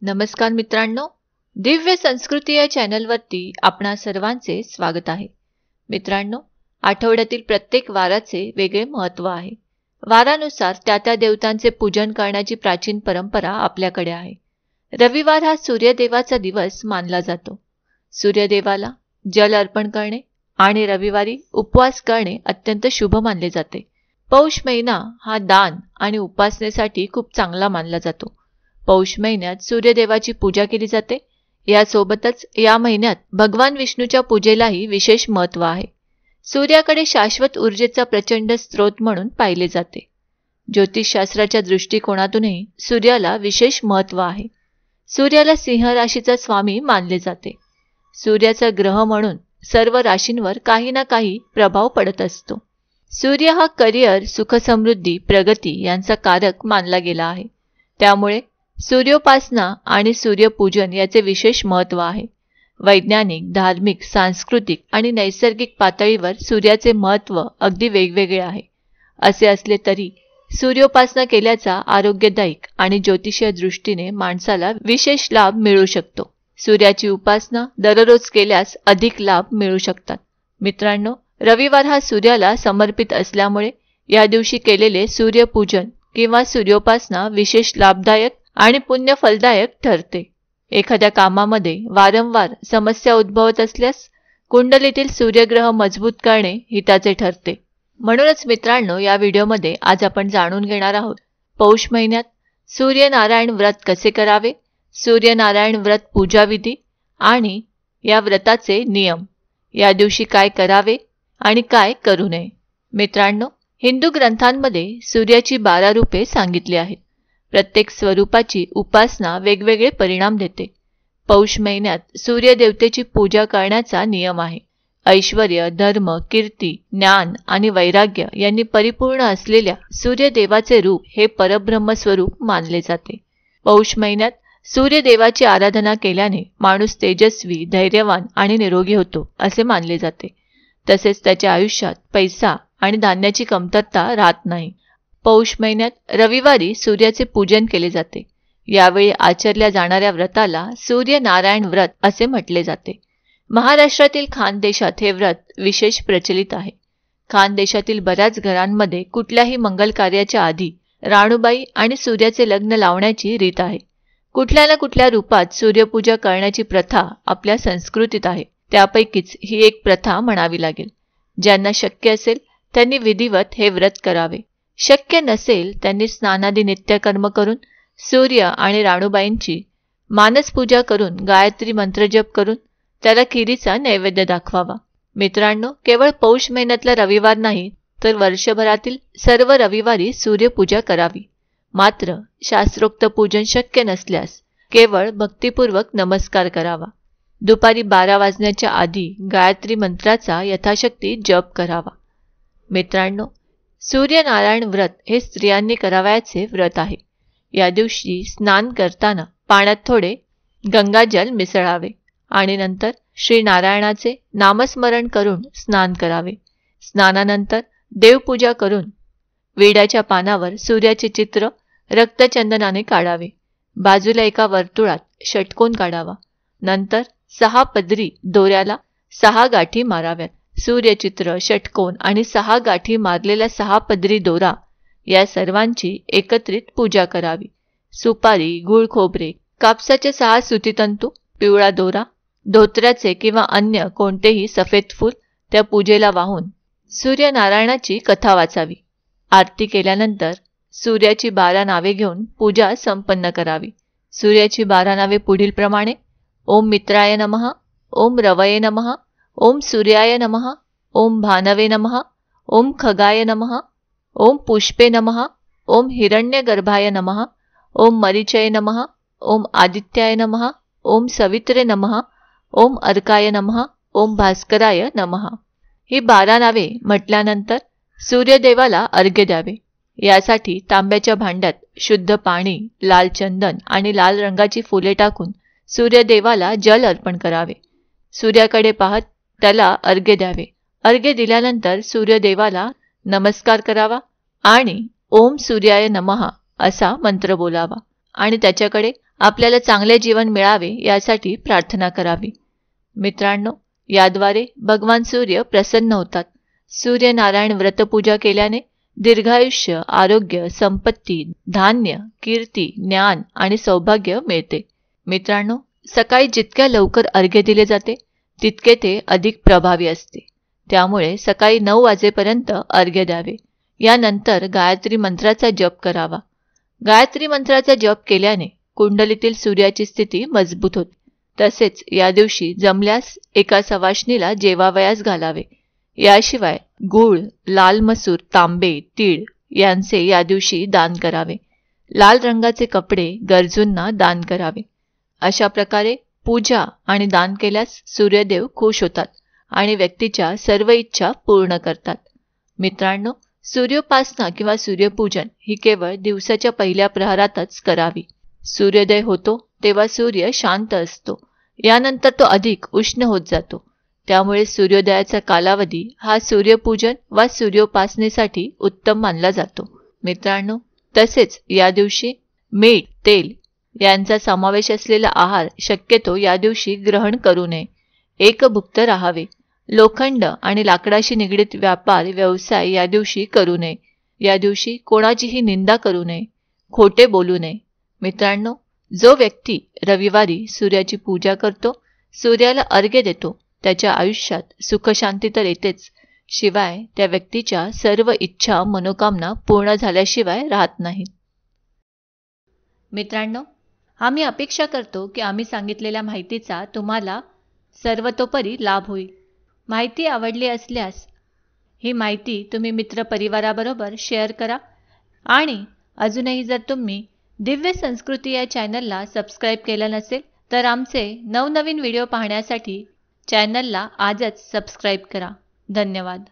नमस्कार मित्रांनो, दिव्य संस्कृती या चॅनलवरती आपणा सर्वांचे स्वागत आहे. मित्रांनो, आठवड्यातील प्रत्येक वाराचे वेगळे महत्त्व आहे. वारानुसार त्या देवतांचे पूजन करण्याची प्राचीन परंपरा आपल्याकडे आहे. रविवार हा सूर्यदेवाचा दिवस मानला जातो. सूर्यदेवाला जल अर्पण करणे आणि रविवारी उपवास करणे अत्यंत शुभ मानले जाते. पौष महिना हा दान आणि उपासनेसाठी खूप चांगला मानला जातो. पौष महिन्यात सूर्यदेवाची पूजा केली जाते. यासोबतच या महिन्यात भगवान विष्णूच्या पूजेलाही विशेष महत्त्व आहे. सूर्याकडे शाश्वत ऊर्जेचा प्रचंड स्रोत म्हणून पाहिले जाते. ज्योतिषशास्त्राच्या दृष्टिकोनातूनही सूर्याला विशेष महत्त्व आहे. सूर्याला सिंह राशीचा स्वामी मानले जाते. सूर्याचा ग्रह म्हणून सर्व राशींवर काही ना काही प्रभाव पडत असतो. सूर्य हा करिअर, सुखसमृद्धी, प्रगती यांचा कारक मानला गेला आहे. त्यामुळे सूर्योपासना आणि सूर्यपूजन याचे विशेष महत्त्व आहे. वैज्ञानिक, धार्मिक, सांस्कृतिक आणि नैसर्गिक पातळीवर सूर्याचे महत्त्व अगदी वेगवेगळे आहे. असे असले तरी सूर्योपासना केल्याचा आरोग्यदायक आणि ज्योतिषीय दृष्टीने माणसाला विशेष लाभ मिळू शकतो. सूर्याची उपासना दररोज केल्यास अधिक लाभ मिळू शकतात. मित्रांनो, रविवार हा सूर्याला समर्पित असल्यामुळे या दिवशी केलेले सूर्यपूजन किंवा सूर्योपासना विशेष लाभदायक आणि पुण्य फलदायक ठरते. एखाद्या कामामध्ये वारंवार समस्या उद्भवत असल्यास कुंडलीतील सूर्यग्रह मजबूत करणे हिताचे ठरते. म्हणूनच मित्रांनो, या व्हिडिओमध्ये आज आपण जाणून घेणार आहोत पौष महिन्यात सूर्यनारायण व्रत कसे करावे, सूर्यनारायण व्रत पूजाविधी आणि या व्रताचे नियम, या दिवशी काय करावे आणि काय करू नये. मित्रांनो, हिंदू ग्रंथांमध्ये सूर्याची 12 रूपे सांगितली आहेत. प्रत्येक स्वरूपाची उपासना वेगवेगळे परिणाम देते. पौष महिन्यात सूर्यदेवतेची पूजा करण्याचा नियम आहे. ऐश्वर्य, धर्म, कीर्ती, ज्ञान आणि वैराग्य यांनी परिपूर्ण असलेल्या सूर्यदेवाचे रूप हे परब्रह्म स्वरूप मानले जाते. पौष महिन्यात सूर्यदेवाची आराधना केल्याने माणूस तेजस्वी, धैर्यवान आणि निरोगी होतो असे मानले जाते. तसेच त्याच्या आयुष्यात पैसा आणि धान्याची कमतरता राहत नाही. पौष महिन्यात रविवारी सूर्याचे पूजन केले जाते. यावेळी आचरल्या जाणाऱ्या व्रताला सूर्यनारायण व्रत असे म्हटले जाते. महाराष्ट्रातील खानदेशात हे व्रत विशेष प्रचलित आहे. खानदेशातील बऱ्याच घरांमध्ये कुठल्याही मंगल कार्याच्या आधी राणूबाई आणि सूर्याचे लग्न लावण्याची रीत आहे. कुठल्या ना कुठल्या रूपात सूर्यपूजा करण्याची प्रथा आपल्या संस्कृतीत आहे. त्यापैकीच ही एक प्रथा म्हणावी लागेल. ज्यांना शक्य असेल त्यांनी विधिवत हे व्रत करावे. शक्य नसेल त्यांनी स्नानादी नित्यकर्म करून सूर्य आणि राणूबाईंची मानसपूजा करून गायत्री मंत्रजप करून त्याला खिरीचा नैवेद्य दाखवावा. मित्रांनो, केवळ पौष महिन्यातला रविवार नाही तर वर्षभरातील सर्व रविवारी सूर्यपूजा करावी. मात्र शास्त्रोक्त पूजन शक्य नसल्यास केवळ भक्तिपूर्वक नमस्कार करावा. दुपारी 12 वाजण्याच्या आधी गायत्री मंत्राचा यथाशक्ती जप करावा. मित्रांनो, सूर्यनारायण व्रत हे स्त्रियांनी करावयाचे व्रत आहे. या दिवशी स्नान करताना पाण्यात थोडे गंगाजल मिसळावे आणि नंतर श्री नारायणाचे नामस्मरण करून स्नान करावे. स्नानानंतर देवपूजा करून विड्याच्या पानावर सूर्याचे चित्र रक्तचंदनाने काढावे. बाजूला एका वर्तुळात षटकोन काढावा. नंतर 6 पदरी दोऱ्याला 6 गाठी माराव्यात. सूर्यचित्र, षटकोन आणि 6 गाठी मारलेला 6 पदरी दोरा या सर्वांची एकत्रित पूजा करावी. सुपारी, गूळ खोबरे, कापसाचे 6 सुतीतंतू, पिवळा दोरा, धोत्र्याचे किंवा अन्य कोणतेही सफेद फूल त्या पूजेला वाहून सूर्यनारायणाची कथा वाचावी. आरती केल्यानंतर सूर्याची 12 नावे घेऊन पूजा संपन्न करावी. सूर्याची 12 नावे पुढीलप्रमाणे: ओम मित्राय नमः, ओम रवये नमः, ओम सूर्याय नमः, ओम भानवे नमः, ओम खगाय नमः, ओम पुष्पे नमः, ओम हिरण्यगर्भाय नमः, ओम मरीचये नमः, ओम आदित्याय नमः, ओम सवित्रे नमः, ओम अर्काय नमः, ओम भास्कराय नमः. ही 12 नावे म्हटल्यानंतर सूर्यदेवाला अर्घ्य द्यावे. यासाठी तांब्याच्या भांड्यात शुद्ध पाणी, लाल चंदन आणि लाल रंगाची फुले टाकून सूर्यदेवाला जल अर्पण करावे. सूर्याकडे पाहत त्याला अर्घ्य द्यावे. अर्घ्य दिल्यानंतर सूर्यदेवाला नमस्कार करावा आणि ओम सूर्याय नमः असा मंत्र बोलावा आणि त्याच्याकडे आपल्याला चांगले जीवन मिळावे यासाठी प्रार्थना करावी. मित्रांनो, याद्वारे भगवान सूर्य प्रसन्न होतात. सूर्यनारायण व्रतपूजा केल्याने दीर्घायुष्य, आरोग्य, संपत्ती, धान्य, कीर्ती, ज्ञान आणि सौभाग्य मिळते. मित्रांनो, सकाळी जितक्या लवकर अर्घ्य दिले जाते तितके ते अधिक प्रभावी असते. त्यामुळे सकाळी 9 वाजेपर्यंत अर्घ्य द्यावे. यानंतर गायत्री मंत्राचा जप करावा. गायत्री मंत्राचा जप केल्याने कुंडलीतील सूर्याची स्थिती मजबूत होते. तसेच या दिवशी जमल्यास एका सवाष्णीला जेवावयास घालावे. याशिवाय गूळ, लाल मसूर, तांबे, तीळ यांचे या दिवशी दान करावे. लाल रंगाचे कपडे गरजूंना दान करावे. अशा प्रकारे पूजा आणि दान केल्यास सूर्यदेव खुश होतात आणि व्यक्तीच्या सर्व इच्छा पूर्ण करतात. मित्रांनो, सूर्योपासना किंवा सूर्यपूजन ही केवळ दिवसाच्या पहिल्या प्रहरातच करावी. सूर्योदय होतो तेव्हा सूर्य शांत असतो. यानंतर तो अधिक उष्ण होत जातो. त्यामुळे सूर्योदयाचा कालावधी हा सूर्यपूजन वा सूर्योपासनेसाठी उत्तम मानला जातो. मित्रांनो, तसेच या दिवशी मीठ, तेल यांचा समावेश असलेला आहार शक्यतो या दिवशी ग्रहण करू नये. एकभुक्त राहावे. लोखंड आणि लाकडाशी निगडीत व्यापार व्यवसाय या दिवशी करू नये. या दिवशी कोणाचीही निंदा करू नये. खोटे बोलू नये. मित्रांनो, जो व्यक्ती रविवारी सूर्याची पूजा करतो, सूर्याला अर्घ्य देतो, त्याच्या आयुष्यात सुखशांती तर येतेच, शिवाय त्या व्यक्तीच्या सर्व इच्छा मनोकामना पूर्ण झाल्याशिवाय राहत नाहीत. मित्रांनो, आम्ही अपेक्षा करतो की आम्ही सांगितलेल्या माहितीचा तुम्हाला सर्वतोपरी लाभ होईल. माहिती आवडली असल्यास ही माहिती तुम्ही मित्रपरिवाराबरोबर शेअर करा आणि अजूनही जर तुम्ही दिव्य संस्कृती या चॅनलला सबस्क्राईब केलं नसेल तर आमचे नवनवीन व्हिडिओ पाहण्यासाठी चॅनलला आजच सबस्क्राईब करा. धन्यवाद.